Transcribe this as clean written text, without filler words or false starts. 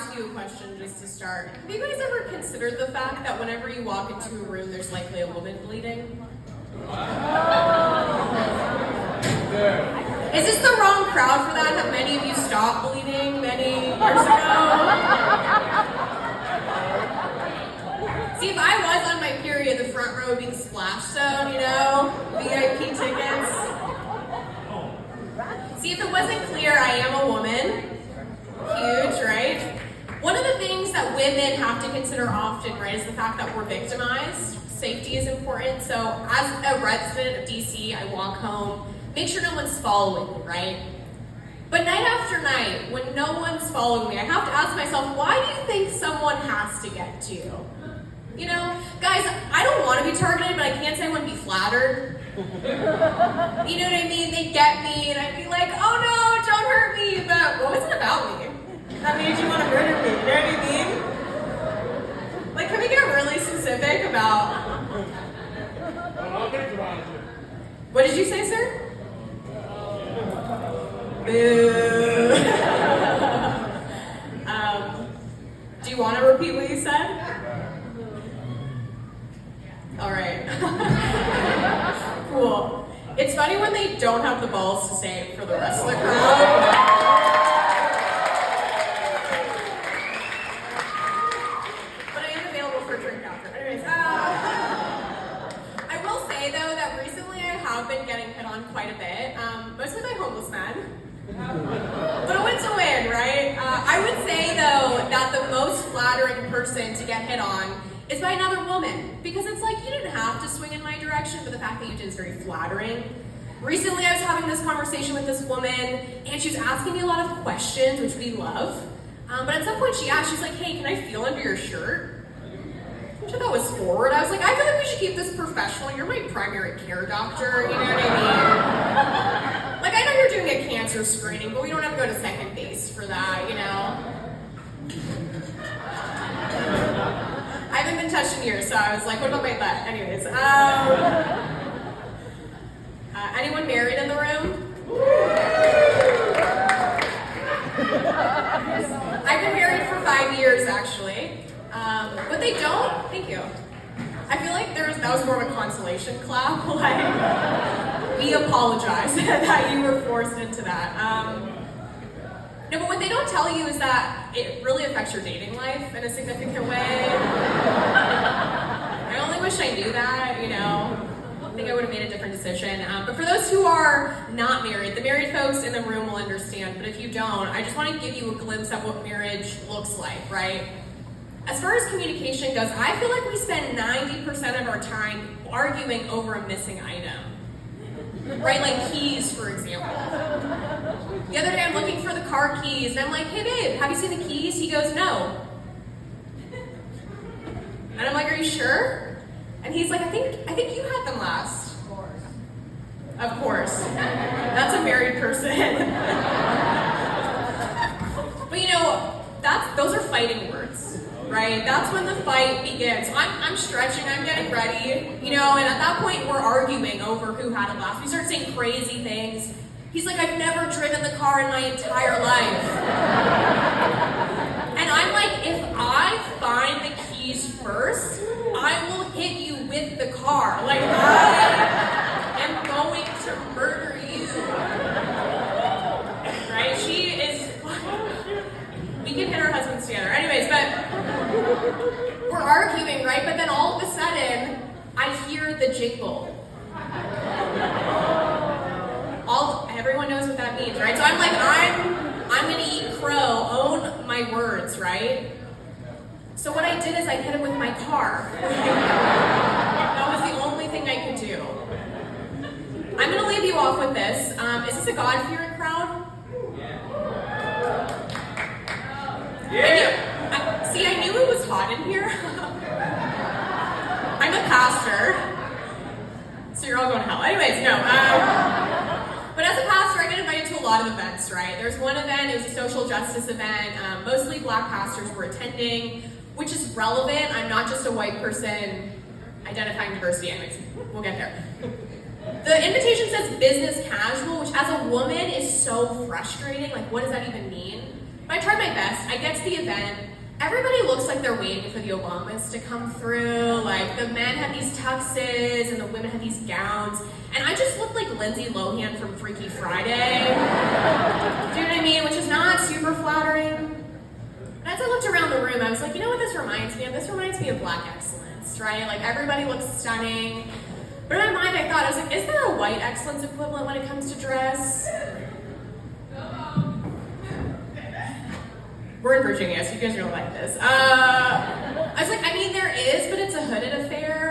ask you a question just to start. Have you guys ever considered the fact that whenever you walk into a room, there's likely a woman bleeding? Is this the wrong crowd for that? Have many of you stopped bleeding many years ago? See, if I was on my period, the front row would be the splash zone, you know? VIP tickets. See, if it wasn't clear, I am a woman. Huge, right? One of the things that women have to consider often, right, is the fact that we're victimized. Safety is important. So as a resident of DC, I walk home, make sure no one's following me, right? But night after night, when no one's following me, I have to ask myself, why do you think someone has to get to you? You know, guys, I don't want to be targeted, but I can't say I want to be flattered. You know what I mean? They'd get me, and I'd be like, oh no, don't hurt me, but what was it about me that made you want to murder me? You know what I mean? Like, can we get really specific about... What did you say, sir? Boo. Do you want to repeat what you said? All right. Cool. It's funny when they don't have the balls to say it for the rest of the crowd. But I am available for a drink after. Anyways, I will say though that recently I have been getting hit on quite a bit, mostly by homeless men. But a win's a win, right? I would say though that the most flattering person to get hit on is by another woman, because it's like, you didn't have to swing in my direction, but the fact that you did is very flattering. Recently, I was having this conversation with this woman, and she was asking me a lot of questions, which we love. But at some point, she asked, she's like, hey, can I feel under your shirt? Which I thought was forward. I was like, I feel like we should keep this professional. You're my primary care doctor, you know what I mean? Like, I know you're doing a cancer screening, but we don't have to go to second base for that, you know? I haven't been touched in years, so I was like, what about my butt? Anyways, anyone married in the room? I've been married for 5 years, actually. But they don't, thank you. I feel like that was more of a consolation clap, like, we apologize that you were forced into that. No, but what they don't tell you is that it really affects your dating life in a significant way. I only wish I knew that, you know. I think I would have made a different decision. But for those who are not married, the married folks in the room will understand. But if you don't, I just want to give you a glimpse of what marriage looks like, right? As far as communication goes, I feel like we spend 90% of our time arguing over a missing item. Right, like keys, for example. The other day I'm looking for the car keys, and I'm like, hey babe, have you seen the keys? He goes, no. And I'm like, are you sure? And he's like, I think you had them last. Of course. That's a married person. But you know, those are fighting words, right? That's when the fight begins. I'm stretching, I'm getting ready, you know, and at that point we're arguing over who had it last. We start saying crazy things. He's like, I've never driven the car in my entire life. And I'm like, if I find the keys first, I will hit you with the car. Like, I am going to murder you. Right? She is... We can hit our husbands together. Anyways, but we're arguing, right? But then all of a sudden, I hear the jingle. Everyone knows what that means, right? So I'm like, I'm gonna eat crow, own my words, right? So what I did is I hit him with my car. That was the only thing I could do. I'm gonna leave you off with this. Is this a God-fearing crowd? Yeah. I knew it was hot in here. I'm a pastor, so you're all going to hell. Anyways, no. But as a pastor, I get invited to a lot of events, right? There's one event, it was a social justice event. Mostly black pastors were attending, which is relevant. I'm not just a white person identifying diversity. Anyways, we'll get there. The invitation says business casual, which as a woman is so frustrating. Like, what does that even mean? But I tried my best. I get to the event. Everybody looks like they're waiting for the Obamas to come through. Like, the men had these tuxes and the women had these gowns. And I just looked like Lindsay Lohan from Freaky Friday. Do you know what I mean? Which is not super flattering. But as I looked around the room, I was like, you know what this reminds me of? This reminds me of Black excellence, right? Like, everybody looks stunning. But in my mind, I thought, I was like, is there a white excellence equivalent when it comes to dress? We're in Virginia, so you guys are gonna like this. I was like, I mean, there is, but it's a hooded affair.